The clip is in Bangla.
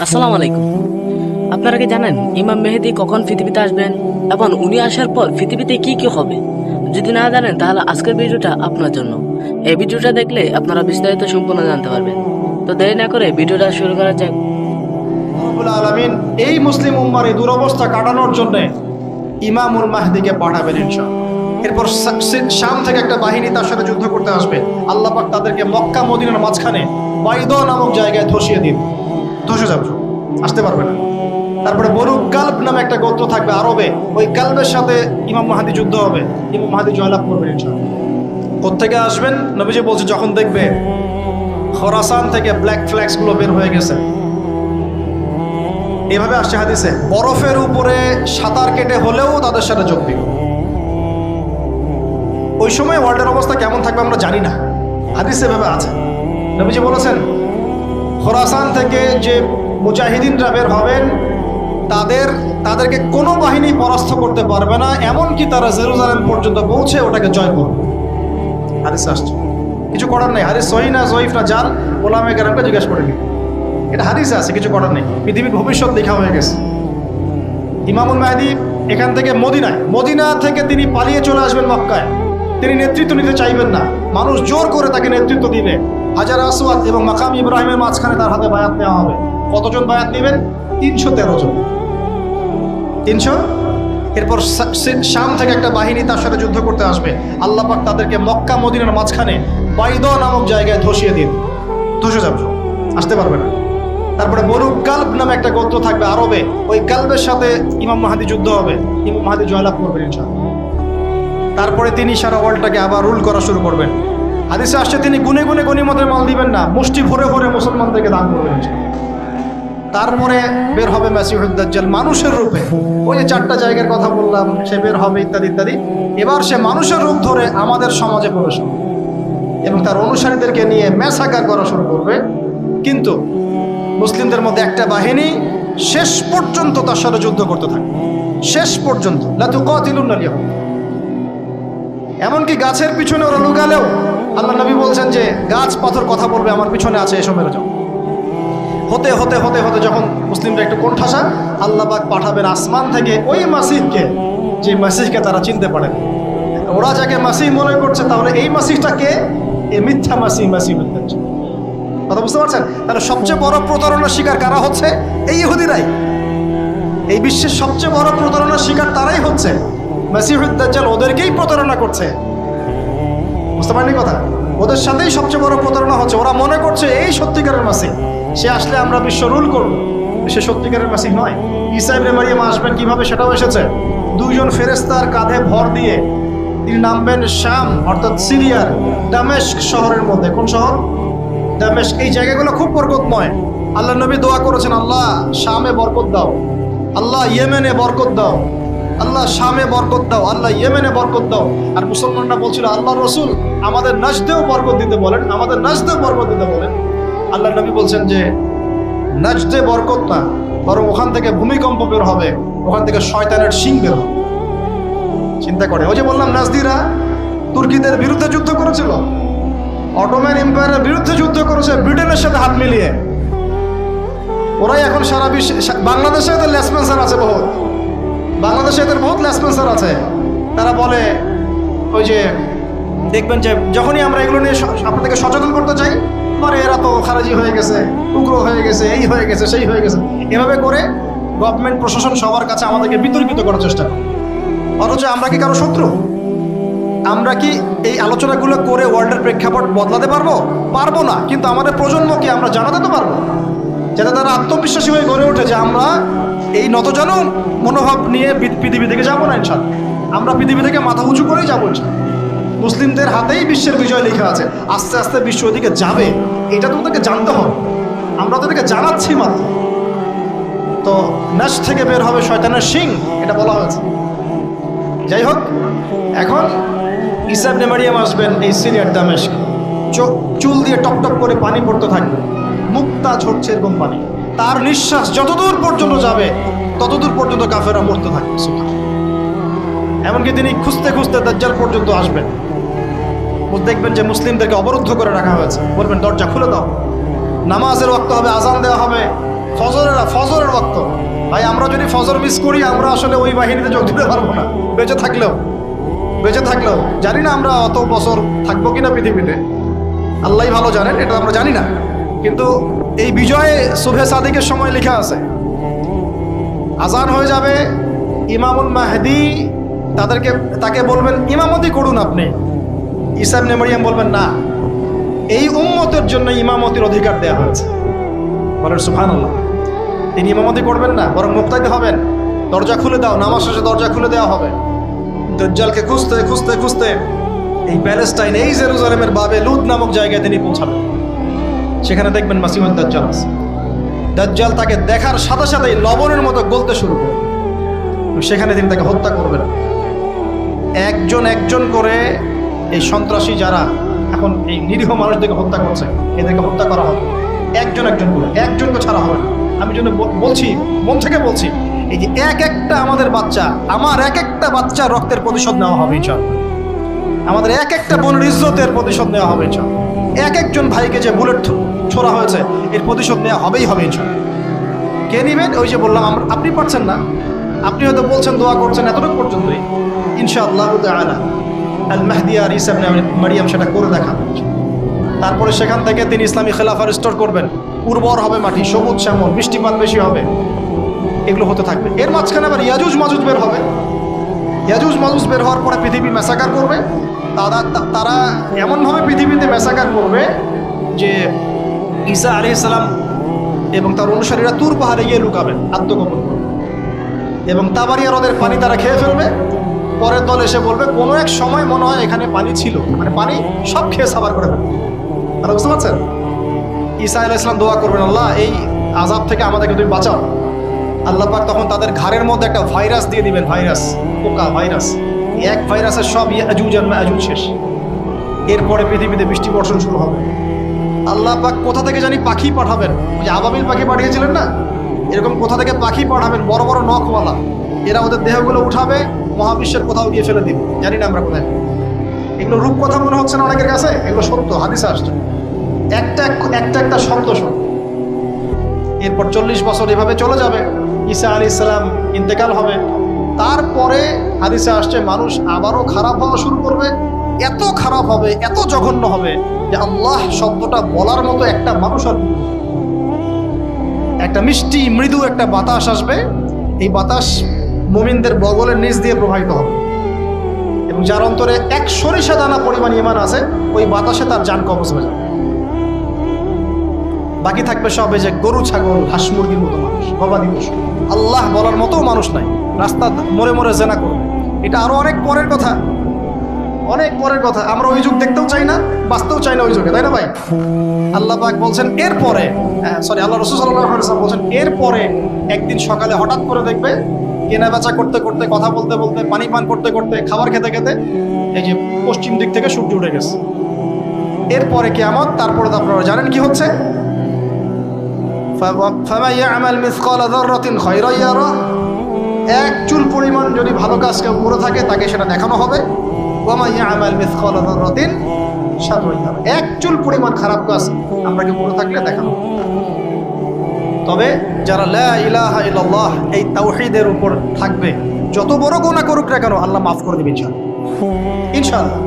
আসসালামু আলাইকুম। আপনারা কি জানেন ইমাম মেহেদী কখন পৃথিবীতে আসবেন এবং উনি আসার পর পৃথিবীতে কি কি হবে? যদি না জানেন তাহলে আজকের ভিডিওটা আপনার জন্য। এই ভিডিওটা দেখলে আপনারা বিস্তারিত সম্পূর্ণ জানতে পারবেন। তো দেরি না করে ভিডিওটা শুরু করা যাক। রব্বুল আলামিন এই মুসলিম উম্মার এই দুরবস্থা কাটানোর জন্য ইমামুল মাহদিকে পাঠাবেন ইনশাআল্লাহ। এরপর শাম থেকে একটা বাহিনী তার সাথে যুদ্ধ করতে আসবে। আল্লাহ পাক তাদেরকে মক্কা মদিনার মাঝখানে বাইদা নামক জায়গায় ধসিয়ে দিন, ধসে যাবে, আসতে পারবে না। তারপরে বনু কালব নামে একটা গোত্র থাকবে আরবে, ওই কালবের সাথে ইমাম মাহদি যুদ্ধ হবে, ইমাম মাহদি জয়লাভ করবেন ইনশাআল্লাহ। কোত্থেকে আসবেন? নবীজি বলছে যখন দেখবে খোরাসান থেকে ব্ল্যাক ফ্ল্যাক্স গুলো বের হয়ে গেছে, এভাবে আসছে হাদিসে, বরফের উপরে সাঁতার কেটে হলেও তাদের সাথে যোগ দিন। ওই সময় ওয়ার্ল্ডের অবস্থা কেমন থাকবে আমরা জানি না, হাদিসে এভাবে আছে। নবীজি বলেছেন খোরাসান থেকে যে মুজাহিদিনরা বের হবেন তাদেরকে কোনো বাহিনী পরাস্ত করতে পারবে না, এমনকি তারা জেরুজালেম পর্যন্ত পৌঁছে ওটাকে জয় করবে। হাদিসে আসছে, কিছু করার নেই। হাদিস সহিহ না জয়ীফ না জাল, ওলামায়ে কেরামকে জিজ্ঞেস করে নিন, এটা হাদিসে আছে, কিছু করার নেই। পৃথিবীর ভবিষ্যৎ লেখা হয়ে গেছে। ইমামুল মাহদি এখান থেকে মদিনা থেকে তিনি পালিয়ে চলে আসবেন মক্কায়। তিনি নেতৃত্ব নিতে চাইবেন না, মানুষ জোর করে তাকে নেতৃত্ব দিবে। হাজার আসওয়াদ এবং মাকাম ইব্রাহিমের মাঝখানে তার হাতে বায়াত নেওয়া হবে। কতজন বায়াত নেবেন? 313 জন। 300। এরপর শাম থেকে একটা বাহিনী তার সাথে যুদ্ধ করতে আসবে। আল্লাহ পাক তাদেরকে মক্কা মদিনার মাঝখানে বাইদা নামক জায়গায় ধসিয়ে দিন, ধসে যাবে, আসতে পারবে না। তারপরে বনু কালব নামে একটা গোত্র থাকবে আরবে, ওই কালবের সাথে ইমাম মাহদি যুদ্ধ হবে, ইমাম মাহদি জয়লাভ করবেন ইনশাআল্লাহ। তারপরে তিনি সারা ওয়ার্ল্ডটাকে আবার রুল করা শুরু করবেন। হাদিসে আসছে তিনি গুনে গুনে গনিমতের মাল দিবেন না, মুষ্টি ভরে ভরে মুসলমানদেরকে দান করবেন ইনশাআল্লাহ। তারপরে বের হবে মাসিহুদ দাজ্জাল মানুষের রূপে। ওই যে 4টা জায়গার কথা বললাম, সে বের হবে ইত্যাদি ইত্যাদি। এবার সে মানুষের রূপ ধরে আমাদের সমাজে প্রবেশ হবে এবং তার অনুসারীদেরকে নিয়ে ম্যাসাকার করা শুরু করবে। কিন্তু মুসলিমদের মধ্যে একটা বাহিনী শেষ পর্যন্ত তার সাথে যুদ্ধ করতে থাকে, শেষ পর্যন্ত। লা তুকাতিলুন আল-ইয়াহুদ, এমনকি গাছের পিছনে ওরা লুকালেও আল্লাহ নবী বলছেন যে গাছ পাথর কথা বলবে আমার পিছনে আছে, এসব মেরে যাও। হতে হতে হতে হতে যখন মুসলিমরা একটু কোণঠাসা, আল্লাহ পাক পাঠাবেন আসমান থেকে ওই মাসিহকে, যে মাসিহকে তারা চিনতে পারেন। ওরা যাকে মাসিহ মনে করছে, তাহলে এই মাসিহটা কে? এই মিথ্যা মাসিহুদ দাজ্জাল। কথা বুঝতে পারছেন? তাহলে সবচেয়ে বড় প্রতারণার শিকার কারা হচ্ছে? এই ইহুদিরাই। এই বিশ্বের সবচেয়ে বড় প্রতারণার শিকার তারাই হচ্ছে। মাসিহুদ দাজ্জাল ওদেরকেই প্রতারণা করছে, বুঝতে পারেননি কথা? ওদের সাথেই সবচেয়ে বড় প্রতারণা হচ্ছে। ওরা মনে করছে এই সত্যিকারের মাসিহ, সে আসলে আমরা বিশ্ব রুল করব। সে সত্যিকারের মাসিহ নয়। ঈসা ইবনে মারিয়াম আসবেন কিভাবে সেটাও এসেছে। 2 জন ফেরেশতার কাঁধে ভর দিয়ে তিনি নামবেন শাম অর্থাৎ সিরিয়ার দামেস্ক শহরের মধ্যে। কোন শহর? দামেস্ক। এই জায়গাগুলো খুব বরকতময়। আল্লাহ নবী দোয়া করেছেন, আল্লাহ শামে বরকত দাও, আল্লাহ ইয়েমেনে বরকত দাও, আল্লাহ শামে বরকত দাও, আল্লাহ ইয়েমেনে বরকত দাও। আর মুসলমানরা বলছিল, আল্লাহ রসুল আমাদের নাজদেও বরকত দিতে বলেন, আমাদের নাজদেও বরকত দিতে বলেন। আল্লাহ নবী বলছেন যে নাজদে বরকত না, বরং ওখান থেকে ভূমিকম্প বের হবে, ওখান থেকে শয়তানের শিং বের হবে। চিন্তা করে, ওই যে বললাম নাজদিরা তুর্কিদের বিরুদ্ধে যুদ্ধ করেছিল, অটোম্যান এম্পায়ারের বিরুদ্ধে যুদ্ধ করেছে ব্রিটেনের সাথে হাত মিলিয়ে। ওরাই এখন সারা বিশ্বে, বাংলাদেশে এদের লেসপেন্সার আছে বহুত, বাংলাদেশে এদের বহুত লেসপেন্সার আছে। তারা বলে, ওই যে দেখবেন যে যখনই আমরা এগুলো নিয়ে আপনাদেরকে সচেতন করতে চাই, মানে এরা তো খারাজি হয়ে গেছে, উগ্র হয়ে গেছে, এই হয়ে গেছে, সেই হয়ে গেছে, এভাবে করে গভর্নমেন্ট প্রশাসন সবার কাছে আমাদেরকে বিতর্কিত করার চেষ্টা করে। অথচ আমরা কি কারো শত্রু? আমরা কি এই আলোচনাগুলো করে ওয়ার্ল্ডের প্রেক্ষাপট বদলাতে পারবো? পারবো না। কিন্তু আমাদের প্রজন্মকে আমরা জানাতে তো পারবো, যাতে তারা আত্মবিশ্বাসী হয়ে গড়ে ওঠে যে আমরা এই নতজন মনোভাব নিয়ে পৃথিবী থেকে যাবো না ইনশাআল্লাহ। আমরা পৃথিবী থেকে মাথা উঁচু করেই যাবো ইনশাআল্লাহ। মুসলিমদের হাতেই বিশ্বের বিজয় লেখা আছে। আস্তে আস্তে বিশ্ব ওদিকে যাবে, এটা তো ওদেরকে জানতে হবে। আমরা তাদেরকে জানাচ্ছি মাত্র। তো নাশ থেকে বের হবে শয়তানের শিং, এটা বলা হয়েছে। যাই হোক, এখন ঈসা ইবনে মারিয়াম আসবেন এই সিরিয়ার দামেস্ক। চুল দিয়ে টপটপ করে পানি পড়তে থাকবে, মুক্তা ঝরছে এরকম পানি। তার নিঃশ্বাস যতদূর পর্যন্ত যাবে ততদূর পর্যন্ত কাফেররা মরতে থাকবে। এমনকি তিনি খুঁজতে খুঁজতে দাজ্জাল পর্যন্ত আসবেন। দেখবেন যে মুসলিমদেরকে অবরুদ্ধ করে রাখা হয়েছে, বলবেন দরজা খুলে দাও, নামাজের ওয়াক্ত হবে, আজান দেওয়া হবে, ফজরের ফজরের ওয়াক্ত। ভাই আমরা যদি ফজর মিস করি আমরা আসলে ওই বাহিনীতে যোগ দিতে পারবো না, বেঁচে থাকলেও জানি না আমরা অত বছর থাকবো কিনা পৃথিবীতে, আল্লাহই ভালো জানেন, এটা আমরা জানি না। কিন্তু এই বিজয়ে সুবহে সাদিকের সময় লেখা আছে, আজান হয়ে যাবে, ইমামুল মাহদি তাকে বলবেন ইমামতি করুন আপনি। ঈসা ইবনে মারইয়াম বলবেন না, এই উম্মতের জন্য ইমামতির অধিকার দেওয়া হয়েছে। বলেন সুবহানাল্লাহ। তিনি ইমামতি করবেন না, বরং মুক্তাদি হবেন। দরজা খুলে দাও, নামাজ শেষে দরজা খুলে দেওয়া হবে। দাজ্জালকে খুঁজতে খুঁজতে খুঁজতে এই প্যালেস্টাইন, এই জেরুজালেমের বাবে লুদ নামক জায়গায় তিনি পৌঁছাবেন। সেখানে দেখবেন মাসিহুদ দাজ্জাল আছে। দাজ্জাল তাকে দেখার সাথে সাথেই লবণের মতো গলতে শুরু করবে। সেখানে তিনি তাকে হত্যা করবেন। একজন একজন করে এই সন্ত্রাসী যারা এখন এই নিরীহ মানুষদেরকে হত্যা করছে, এদেরকে হত্যা করা হবে একজন একজন করে, একজনকে ছাড়া হবে না। আমি জন্য বলছি, মন থেকে বলছি, এই যে এক একটা আমাদের বাচ্চা, আমার এক একটা বাচ্চা রক্তের প্রতিশোধ নেওয়া হবে ইনশাআল্লাহ। আমাদের এক একটা বোনের ইজ্জতের প্রতিশোধ নেওয়া হবে ইনশাআল্লাহ। এক একজন ভাইকে যে বুলেট ছোড়া হয়েছে এর প্রতিশোধ নেওয়া হবেই হবে ইনশাআল্লাহ। কে নিবেন? ওই যে বললাম, আপনি পারছেন না, আপনি হয়তো বলছেন দোয়া করছেন এতটুকু পর্যন্তই। ইনশাআল্লাহ তাআলা আল মাহদি আর ঈসা ইবনে মারইয়াম সেটা করে দেখাবেন। তারপরে সেখান থেকে তিনি ইসলামী খেলাফা রিস্টোর করবেন। উর্বর হবে মাটি, সবুজ শ্যামল, বৃষ্টিপাত বেশি হবে, এগুলো হতে থাকবে। এর মাঝখানে আবার ইয়াজুজ মাজুজ বের হবে। ইয়াজুজ মাজুজ বের হওয়ার পরে পৃথিবী ম্যাসাকার করবে। তারা এমনভাবে পৃথিবীতে ম্যাসাকার করবে যে ঈসা আলাইহিস সালাম এবং তার অনুসারীরা তুর পাহাড়ে গিয়ে লুকাবেন, আত্মগোপন করবে, এবং তাবারিয়া হ্রদের পানি তারা খেয়ে ফেলবে। পরের দল এসে বলবে কোনো এক সময় মনে হয় এখানে পানি ছিল, মানে পানি সব খেয়ে সাবার করে ফেলবে। আর বুঝতে পারছেন? ঈসা আলাইহিস সালাম দোয়া করবেন, আল্লাহ এই আযাব থেকে আমাদেরকে তুমি বাঁচাও। আল্লাহ পাক তখন তাদের ঘাড়ের মধ্যে একটা ভাইরাস দিয়ে দিবেন, ভাইরাস, পোকা ভাইরাস। এক ভাইরাসের সব ইয়াজুজ আর মাজুজ শেষ। এরপরে পৃথিবীতে বৃষ্টি বর্ষণ শুরু হবে। আল্লাহ পাক কোথা থেকে জানি পাখি পাঠাবেন, ওই যে আবাবিল পাখি পাঠিয়েছিলেন না, এরকম কোথা থেকে পাখি পাঠাবেন বড় বড় নখওয়ালা। এরা ওদের দেহগুলো উঠাবে, মহাবিশ্বের কোথাও গিয়ে ফেলে দিবে, জানি না আমরা কোথায়। এগুলো রূপ কথা মনে হচ্ছে না অনেকের কাছে, এগুলো সত্য, হাদিসে আসছে। একটা শব্দ সত্য। এরপর 40 বছর এভাবে চলে যাবে, ঈসা আলাইহিস সালাম ইন্তেকাল হবে। তারপরে হাদিসে আসছে মানুষ আবারও খারাপ হওয়া শুরু করবে। এত খারাপ হবে, এত জঘন্য হবে যে আল্লাহ শব্দটা বলার মতো একটা মানুষ আর একটা মিষ্টি মৃদু একটা বাতাস আসবে। এই বাতাস মুমিনদের বগলের নিচ দিয়ে প্রবাহিত হবে, এবং যার অন্তরে এক সরিষা দানা পরিমাণ ঈমান আছে ওই বাতাসে তার জান কবজ হয়ে যাবে। বাকি থাকবে সব এই যে গরু, ছাগল, হাঁস, মুরগির মতো মানুষ, গবাদি পশু। আল্লাহ বলার মতো মানুষ নাই, রাস্তা মরে মরে জেনা করবে। এটা আরো অনেক পরের কথা, অনেক পরের কথা। আমরা ওই যুগ দেখতেও চাই না, বাঁচতেও চাই না ওই যুগে, তাই না ভাই? আল্লাহ পাক বলছেন এরপরে, আল্লাহ রাসূল সাল্লাল্লাহু আলাইহি ওয়াসাল্লাম বলছেন এরপরে একদিন সকালে হঠাৎ করে দেখবে কেনা বেচা করতে করতে, কথা বলতে বলতে, পানি পান করতে করতে, খাবার খেতে খেতে এই যে পশ্চিম দিক থেকে সূর্য উঠে গেছে। এরপরে কিয়ামত। তারপরে তো আপনারা জানেন কি হচ্ছে, ফামান ইয়ামাল মিসকালা যাররাতিন খায়রান ইয়ারা, এক চুল পরিমাণ যদি ভালো কাজ কেউ করে থাকে তাকে সেটা দেখানো হবে। ওয়া মান ইয়ামাল মিসকালা যাররাতিন শাররান ইয়ারা, এক চুল পরিমাণ খারাপ কাজ আমরা কেউ করে থাকলে দেখানো হবে। তবে যারা লা ইলাহা ইল্লাল্লাহ এই তাওহীদের উপর থাকবে, যত বড় গুনাহ করুক না কেন আল্লাহ মাফ করে দেবেন ইনশাআল্লাহ, ইনশাআল্লাহ।